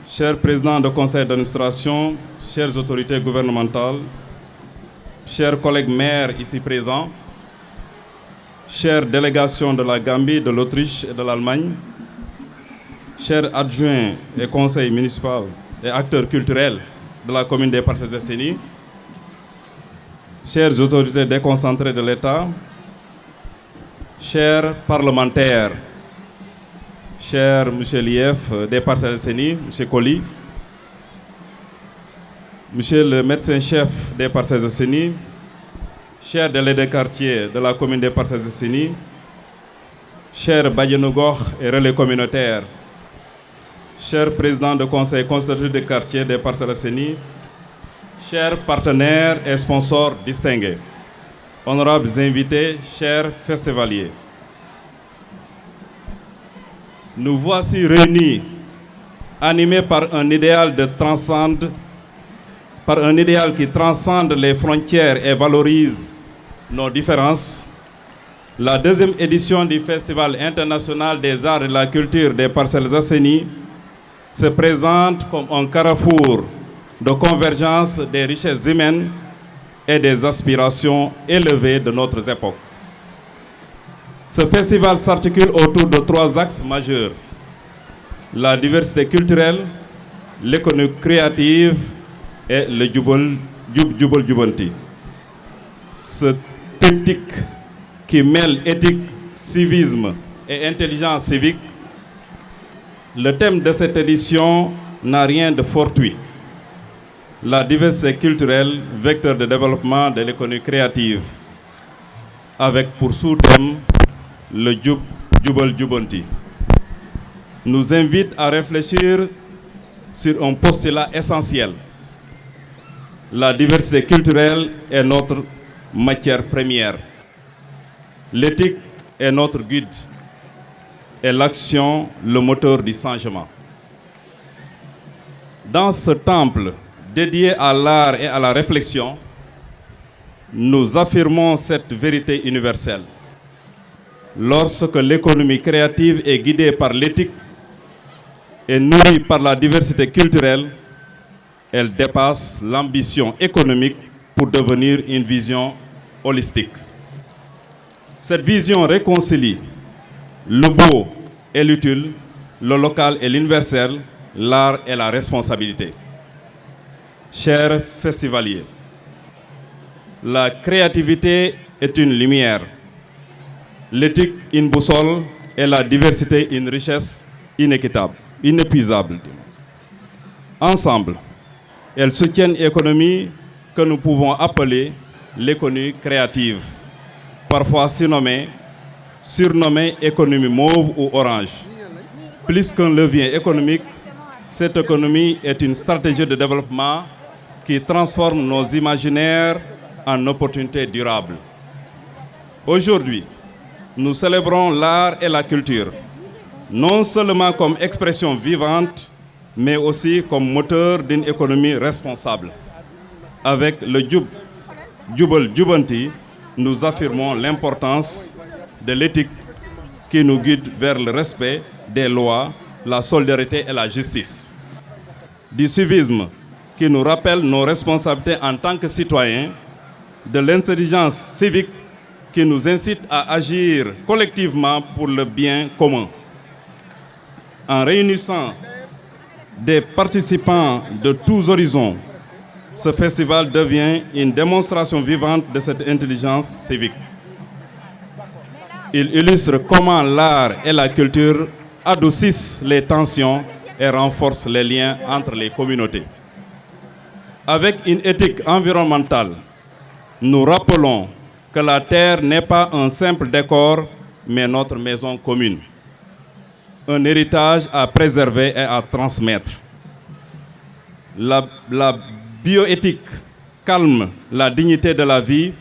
chers présidents de conseil d'administration, chères autorités gouvernementales, chers collègues maires ici présents, chères délégations de la Gambie, de l'Autriche et de l'Allemagne, chers adjoints et conseils municipaux et acteurs culturels de la commune des Parcelles Assainies, chères autorités déconcentrées de l'État, chers parlementaires, cher M. Lief des Parcelles Assainies, M. Colli, Monsieur le médecin-chef des Parcelles Assainies, chers délégués de quartier de la commune des Parcelles Assainies, chers Badianougor et relais communautaires, chers présidents de conseil consultatif de quartier des Parcelles Assainies, chers partenaires et sponsors distingués, honorables invités, chers festivaliers. Nous voici réunis, animés par un idéal qui transcende les frontières et valorise nos différences. La deuxième édition du Festival international des arts et de la culture des Parcelles Assainies se présente comme un carrefour de convergence des richesses humaines et des aspirations élevées de notre époque. Ce festival s'articule autour de 3 axes majeurs: la diversité culturelle, l'économie créative et le Jubal Jubanti. Ce triptyque qui mêle éthique, civisme et intelligence civique, le thème de cette édition n'a rien de fortuit. La diversité culturelle, vecteur de développement de l'économie créative, avec pour sous-thème le Jubal Jubanti, nous invite à réfléchir sur un postulat essentiel. La diversité culturelle est notre matière première. L'éthique est notre guide et l'action le moteur du changement. Dans ce temple dédié à l'art et à la réflexion, nous affirmons cette vérité universelle. Lorsque l'économie créative est guidée par l'éthique et nourrie par la diversité culturelle, elle dépasse l'ambition économique pour devenir une vision holistique. Cette vision réconcilie le beau et l'utile, le local et l'universel, l'art et la responsabilité. Chers festivaliers, la créativité est une lumière, l'éthique une boussole et la diversité une richesse inépuisable. Ensemble, elles soutiennent l'économie que nous pouvons appeler l'économie créative, parfois surnommée économie mauve ou orange. Plus qu'un levier économique, cette économie est une stratégie de développement qui transforme nos imaginaires en opportunités durables. Aujourd'hui, nous célébrons l'art et la culture, non seulement comme expression vivante, mais aussi comme moteur d'une économie responsable. Avec le Jubal Jubanti, nous affirmons l'importance de l'éthique qui nous guide vers le respect des lois, la solidarité et la justice. Du civisme qui nous rappelle nos responsabilités en tant que citoyens, de l'intelligence civique qui nous incite à agir collectivement pour le bien commun. En réunissant des participants de tous horizons, ce festival devient une démonstration vivante de cette intelligence civique. Il illustre comment l'art et la culture adoucissent les tensions et renforcent les liens entre les communautés. Avec une éthique environnementale, nous rappelons que la terre n'est pas un simple décor, mais notre maison commune. Un héritage à préserver et à transmettre. La bioéthique calme la dignité de la vie,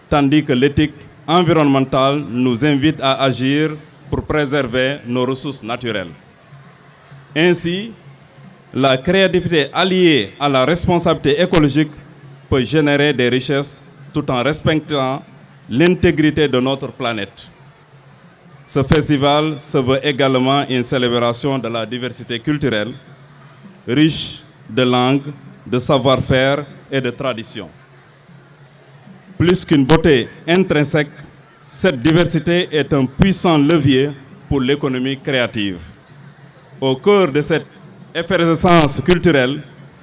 tandis que l'éthique environnementale nous invite à agir pour préserver nos ressources naturelles. Ainsi, la créativité alliée à la responsabilité écologique peut générer des richesses tout en respectant l'intégrité de notre planète. Ce festival se veut également une célébration de la diversité culturelle, riche de langues, de savoir-faire et de traditions. Plus qu'une beauté intrinsèque, cette diversité est un puissant levier pour l'économie créative. Au cœur de cette effervescence culturelle,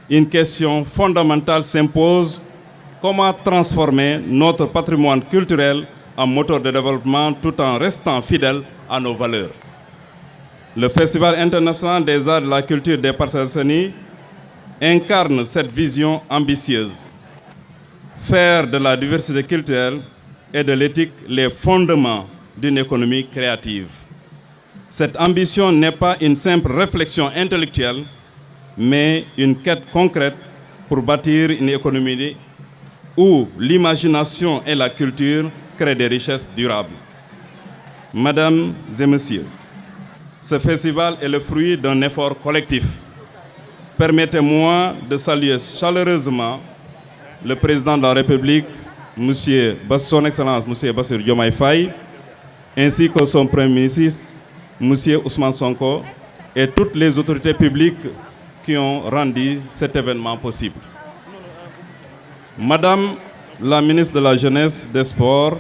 une question fondamentale s'impose: comment transformer notre patrimoine culturel en moteur de développement tout en restant fidèle à nos valeurs? Le Festival international des arts et de la culture des Parcelles Assainies incarne cette vision ambitieuse. Faire de la diversité culturelle et de l'éthique les fondements d'une économie créative. Cette ambition n'est pas une simple réflexion intellectuelle, mais une quête concrète pour bâtir une économie où l'imagination et la culture créent des richesses durables. Mesdames et messieurs, ce festival est le fruit d'un effort collectif. Permettez-moi de saluer chaleureusement le président de la République, Son Excellence M. Bassirou Diomaye Faye, ainsi que son Premier ministre, M. Ousmane Sonko, et toutes les autorités publiques qui ont rendu cet événement possible. Madame la ministre de la Jeunesse, des Sports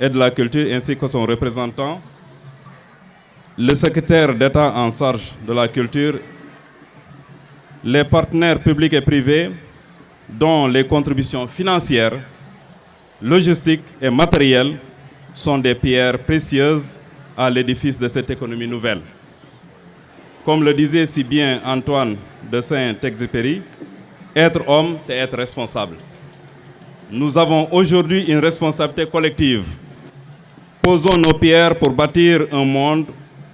et de la Culture, ainsi que son représentant, le secrétaire d'État en charge de la culture, les partenaires publics et privés, dont les contributions financières, logistiques et matérielles sont des pierres précieuses à l'édifice de cette économie nouvelle. Comme le disait si bien Antoine de Saint-Exupéry, être homme, c'est être responsable. Nous avons aujourd'hui une responsabilité collective. Posons nos pierres pour bâtir un monde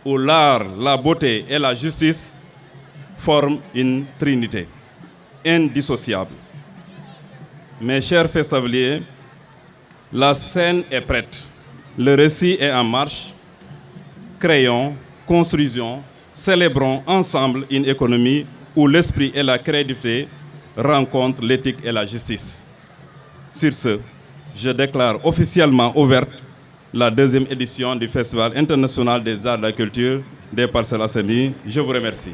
où l'art, la beauté et la justice forment une trinité indissociable. Mes chers festivaliers, la scène est prête, le récit est en marche. Créons, construisons, célébrons ensemble une économie où l'esprit et la créativité rencontrent l'éthique et la justice. Sur ce, je déclare officiellement ouverte la deuxième édition du Festival international des arts et de la culture des Parcelles Assainies. Je vous remercie.